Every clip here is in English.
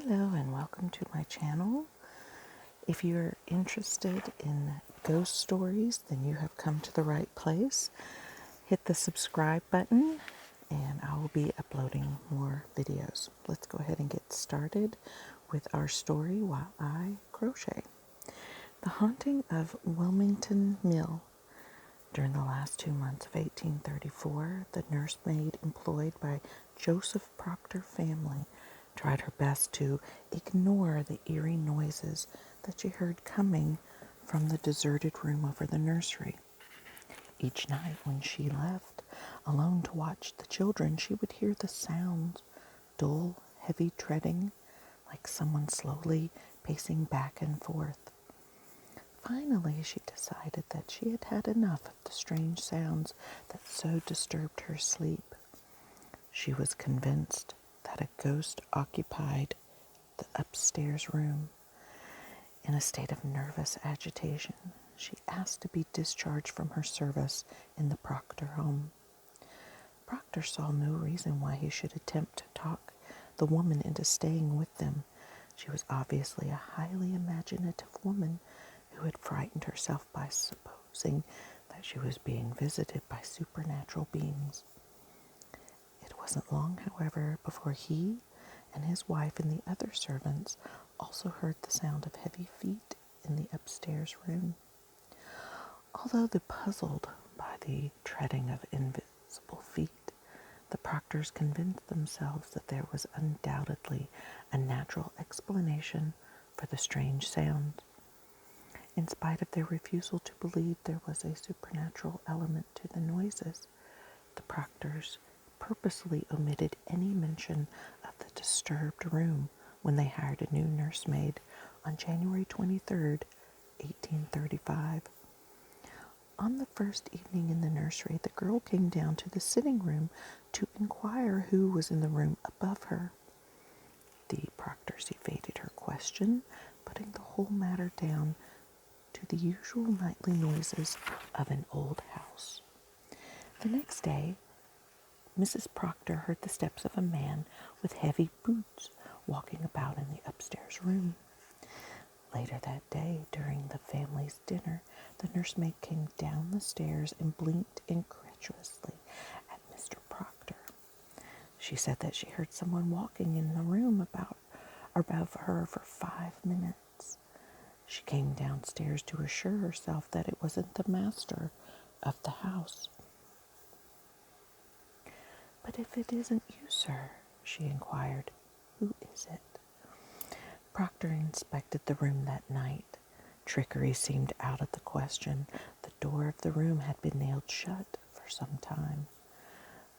Hello and welcome to my channel. If you're interested in ghost stories, then you have come to the right place. Hit the subscribe button and I will be uploading more videos. Let's go ahead and get started with our story while I crochet. The haunting of Willington Mill. During the last 2 months of 1834, the nursemaid employed by Joseph Proctor family tried her best to ignore the eerie noises that she heard coming from the deserted room over the nursery. Each night when she left, alone to watch the children, she would hear the sounds, dull, heavy treading, like someone slowly pacing back and forth. Finally, she decided that she had had enough of the strange sounds that so disturbed her sleep. She was convinced that a ghost occupied the upstairs room. In a state of nervous agitation, she asked to be discharged from her service in the Proctor home. Proctor saw no reason why he should attempt to talk the woman into staying with them. She was obviously a highly imaginative woman who had frightened herself by supposing that she was being visited by supernatural beings. It wasn't long, however, before he and his wife and the other servants also heard the sound of heavy feet in the upstairs room. Although puzzled by the treading of invisible feet, the Proctors convinced themselves that there was undoubtedly a natural explanation for the strange sound. In spite of their refusal to believe there was a supernatural element to the noises, the Proctors purposely omitted any mention of the disturbed room when they hired a new nursemaid on January 23rd, 1835. On the first evening in the nursery, the girl came down to the sitting room to inquire who was in the room above her. The Proctors evaded her question, putting the whole matter down to the usual nightly noises of an old house. The next day, Mrs. Proctor heard the steps of a man with heavy boots walking about in the upstairs room. Later that day, during the family's dinner, the nursemaid came down the stairs and blinked incredulously at Mr. Proctor. She said that she heard someone walking in the room above her for 5 minutes. She came downstairs to assure herself that it wasn't the master of the house. "But if it isn't you, sir," she inquired, "who is it?" Proctor inspected the room that night. Trickery seemed out of the question. The door of the room had been nailed shut for some time.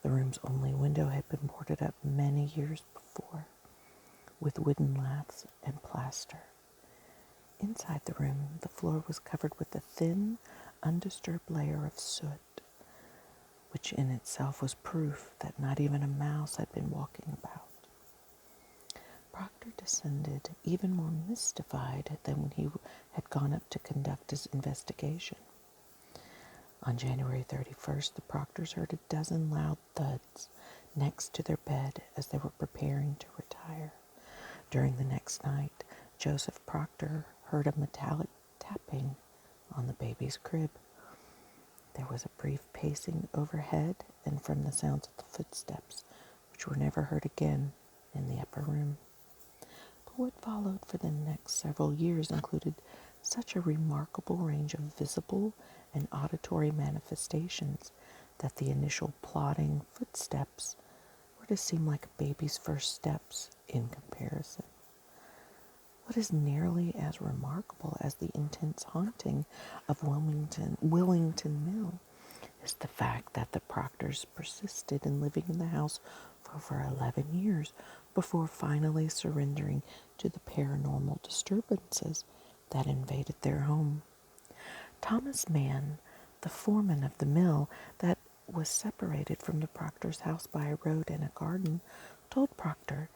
The room's only window had been boarded up many years before, with wooden laths and plaster. Inside the room, the floor was covered with a thin, undisturbed layer of soot, which in itself was proof that not even a mouse had been walking about. Proctor descended even more mystified than when he had gone up to conduct his investigation. On January 31st, the Proctors heard a dozen loud thuds next to their bed as they were preparing to retire. During the next night, Joseph Proctor heard a metallic tapping on the baby's crib. There was a brief pacing overhead and from the sounds of the footsteps, which were never heard again in the upper room. But what followed for the next several years included such a remarkable range of visible and auditory manifestations that the initial plodding footsteps were to seem like a baby's first steps in comparison. What is nearly as remarkable as the intense haunting of Willington Mill is the fact that the Proctors persisted in living in the house for over 11 years before finally surrendering to the paranormal disturbances that invaded their home. Thomas Mann, the foreman of the mill that was separated from the Proctor's house by a road and a garden, told Proctor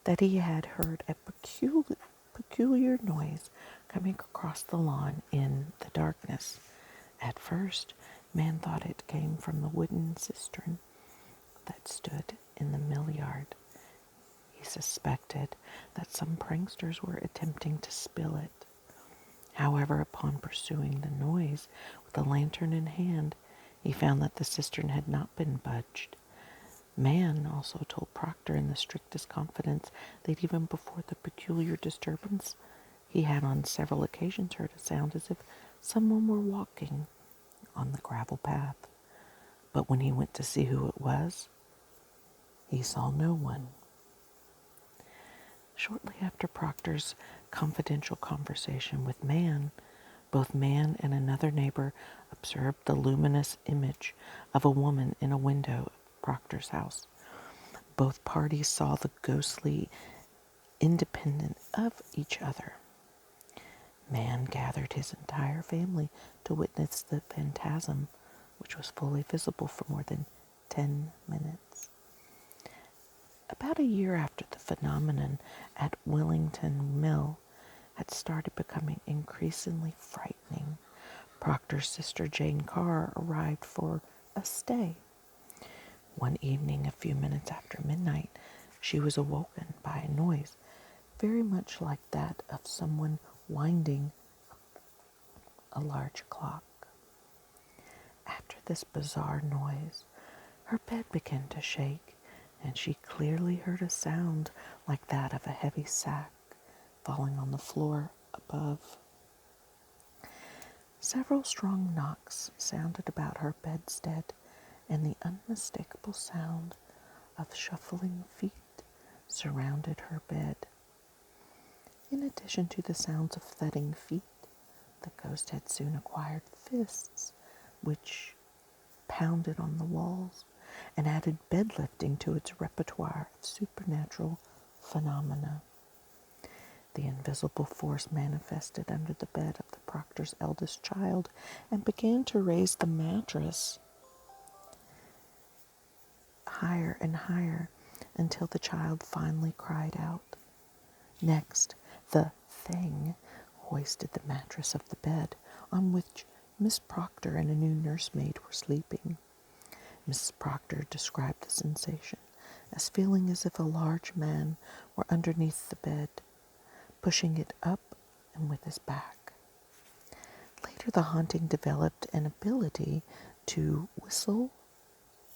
that he had heard a peculiar noise coming across the lawn in the darkness. At first, Mann thought it came from the wooden cistern that stood in the mill yard. He suspected that some pranksters were attempting to spill it. However, upon pursuing the noise with a lantern in hand, he found that the cistern had not been budged. Man also told Proctor in the strictest confidence that even before the peculiar disturbance, he had on several occasions heard a sound as if someone were walking on the gravel path. But when he went to see who it was, he saw no one. Shortly after Proctor's confidential conversation with Man, both Man and another neighbor observed the luminous image of a woman in a window of Proctor's house. Both parties saw the ghostly independent of each other. Man gathered his entire family to witness the phantasm, which was fully visible for more than 10 minutes. About a year after the phenomenon at Willington Mill had started becoming increasingly frightening, Proctor's sister Jane Carr arrived for a stay. One evening, a few minutes after midnight, she was awoken by a noise very much like that of someone winding a large clock. After this bizarre noise, her bed began to shake, and she clearly heard a sound like that of a heavy sack falling on the floor above. Several strong knocks sounded about her bedstead, and the unmistakable sound of shuffling feet surrounded her bed. In addition to the sounds of thudding feet, the ghost had soon acquired fists, which pounded on the walls and added bedlifting to its repertoire of supernatural phenomena. The invisible force manifested under the bed of the Proctor's eldest child and began to raise the mattress higher and higher until the child finally cried out. Next, the thing hoisted the mattress of the bed on which Miss Proctor and a new nursemaid were sleeping. Mrs. Proctor described the sensation as feeling as if a large man were underneath the bed, pushing it up and with his back. Later, the haunting developed an ability to whistle,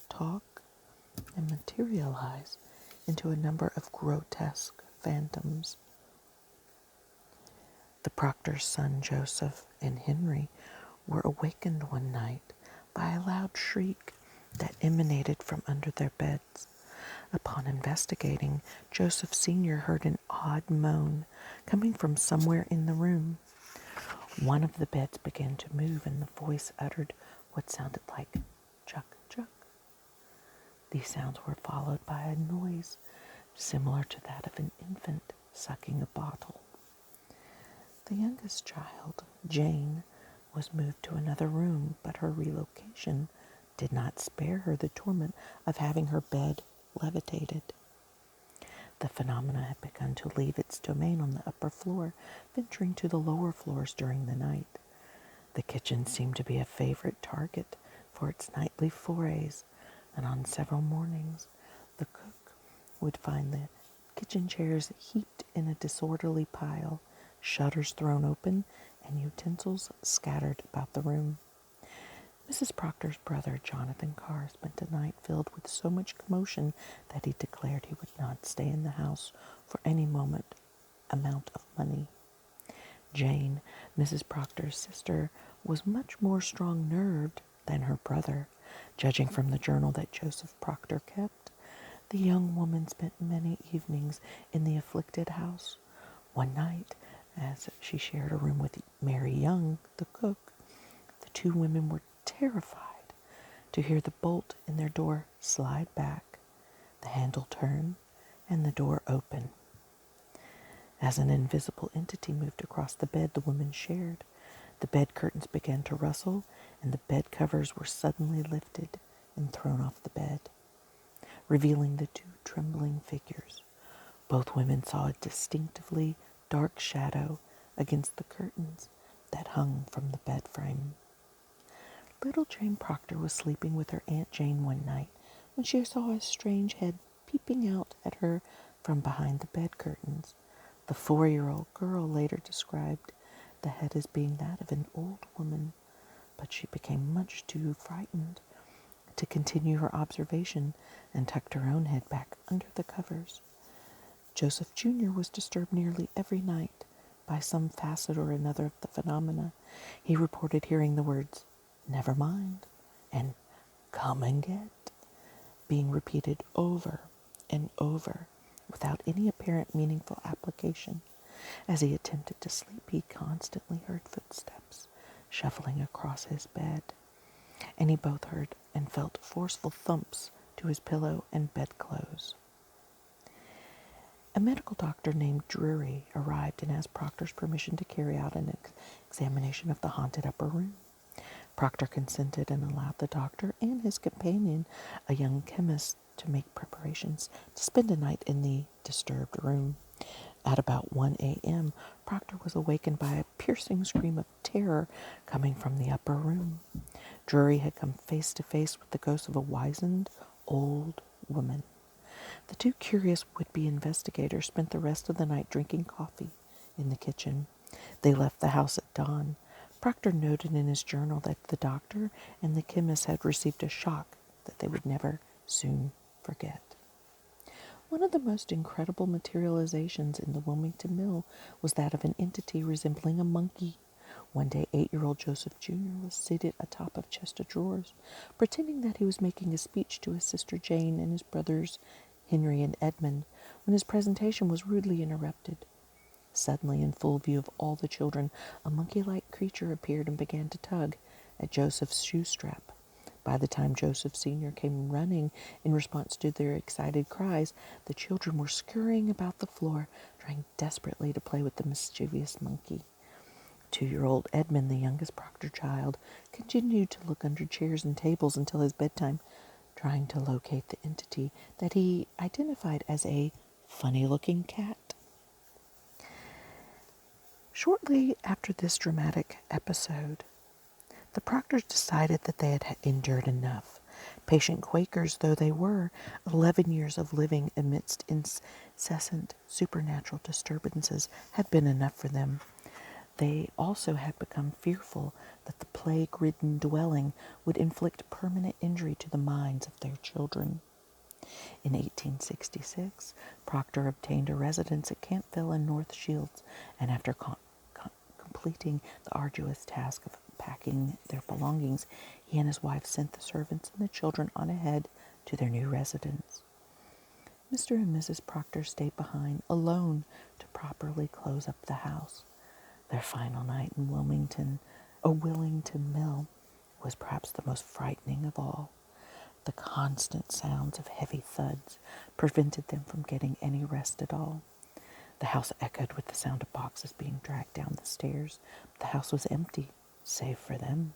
talk, and materialize into a number of grotesque phantoms. The Proctor's son Joseph and Henry were awakened one night by a loud shriek that emanated from under their beds. Upon investigating, Joseph Sr. heard an odd moan coming from somewhere in the room. One of the beds began to move, and the voice uttered what sounded like chuck, chuck. These sounds were followed by a noise similar to that of an infant sucking a bottle. The youngest child, Jane, was moved to another room, but her relocation did not spare her the torment of having her bed levitated. The phenomena had begun to leave its domain on the upper floor, venturing to the lower floors during the night. The kitchen seemed to be a favorite target for its nightly forays, and on several mornings the cook would find the kitchen chairs heaped in a disorderly pile, shutters thrown open, and utensils scattered about the room. Mrs. Proctor's brother, Jonathan Carr, spent a night filled with so much commotion that he declared he would not stay in the house for any amount of money. Jane, Mrs. Proctor's sister, was much more strong-nerved than her brother. Judging from the journal that Joseph Proctor kept, the young woman spent many evenings in the afflicted house. One night, as she shared a room with Mary Young, the cook, the two women were terrified to hear the bolt in their door slide back, the handle turn, and the door open. As an invisible entity moved across the bed the women shared, the bed curtains began to rustle, and the bed covers were suddenly lifted and thrown off the bed, revealing the two trembling figures. Both women saw a distinctively dark shadow against the curtains that hung from the bed frame. Little Jane Proctor was sleeping with her Aunt Jane one night when she saw a strange head peeping out at her from behind the bed curtains. The 4-year-old girl later described the head as being that of an old woman, but she became much too frightened to continue her observation and tucked her own head back under the covers. Joseph Jr. was disturbed nearly every night by some facet or another of the phenomena. He reported hearing the words, "Never mind," and "Come and get," being repeated over and over without any apparent meaningful application. As he attempted to sleep, he constantly heard footsteps shuffling across his bed, and he both heard and felt forceful thumps to his pillow and bedclothes. A medical doctor named Drury arrived and asked Proctor's permission to carry out an examination of the haunted upper room. Proctor consented and allowed the doctor and his companion, a young chemist, to make preparations to spend a night in the disturbed room. At about 1 a.m., Proctor was awakened by a piercing scream of terror coming from the upper room. Drury had come face to face with the ghost of a wizened old woman. The two curious would-be investigators spent the rest of the night drinking coffee in the kitchen. They left the house at dawn. Proctor noted in his journal that the doctor and the chemist had received a shock that they would never soon forget. One of the most incredible materializations in the Wilmington mill was that of an entity resembling a monkey. One day, 8-year-old Joseph Jr. was seated atop a chest of drawers, pretending that he was making a speech to his sister Jane and his brothers Henry and Edmund, when his presentation was rudely interrupted. Suddenly, in full view of all the children, a monkey-like creature appeared and began to tug at Joseph's shoe strap. By the time Joseph Sr. came running in response to their excited cries, the children were scurrying about the floor, trying desperately to play with the mischievous monkey. 2-year-old Edmund, the youngest Proctor child, continued to look under chairs and tables until his bedtime, trying to locate the entity that he identified as a funny-looking cat. Shortly after this dramatic episode, the Proctors decided that they had endured enough. Patient Quakers though they were, 11 years of living amidst incessant supernatural disturbances had been enough for them. They also had become fearful that the plague-ridden dwelling would inflict permanent injury to the minds of their children. In 1866, Proctor obtained a residence at Campville and North Shields, and after completing the arduous task of packing their belongings, he and his wife sent the servants and the children on ahead to their new residence. Mr. and Mrs. Proctor stayed behind, alone, to properly close up the house. Their final night in Willington Mill was perhaps the most frightening of all. The constant sounds of heavy thuds prevented them from getting any rest at all. The house echoed with the sound of boxes being dragged down the stairs. The house was empty, save for them.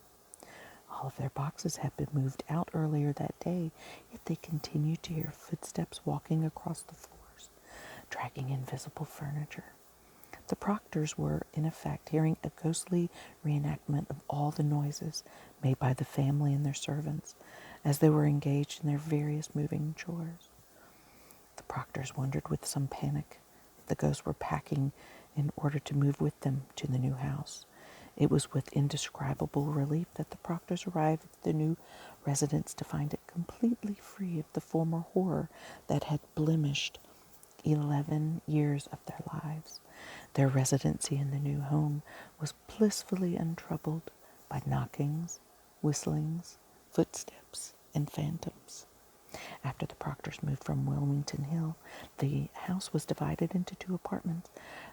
All of their boxes had been moved out earlier that day, yet they continued to hear footsteps walking across the floors, dragging invisible furniture. The Proctors were, in effect, hearing a ghostly reenactment of all the noises made by the family and their servants as they were engaged in their various moving chores. The Proctors wondered with some panic if the ghosts were packing in order to move with them to the new house. It was with indescribable relief that the Proctors arrived at the new residence to find it completely free of the former horror that had blemished 11 years of their lives. Their residency in the new home was blissfully untroubled by knockings, whistlings, footsteps, and phantoms. After the Proctors moved from Wilmington Hill, the house was divided into 2 apartments.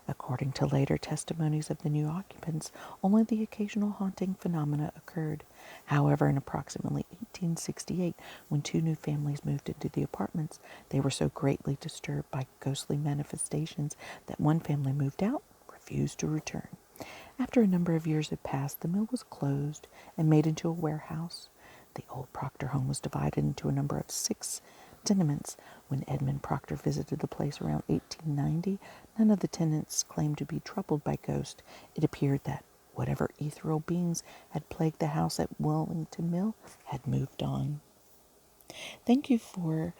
According to later testimonies of the new occupants, only the occasional haunting phenomena occurred. However, in approximately 1868, when 2 new families moved into the apartments, they were so greatly disturbed by ghostly manifestations that one family moved out, refused to return. After a number of years had passed, the mill was closed and made into a warehouse. The old Proctor home was divided into a number of 6 tenements. When Edmund Proctor visited the place around 1890, none of the tenants claimed to be troubled by ghosts. It appeared that whatever ethereal beings had plagued the house at Willington Mill had moved on. Thank you for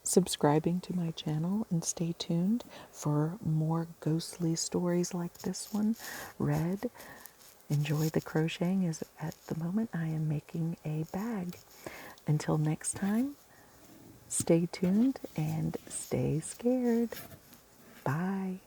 subscribing to my channel, and stay tuned for more ghostly stories like this one read. Enjoy the crocheting, as at the moment I am making a bag. Until next time, stay tuned and stay scared. Bye.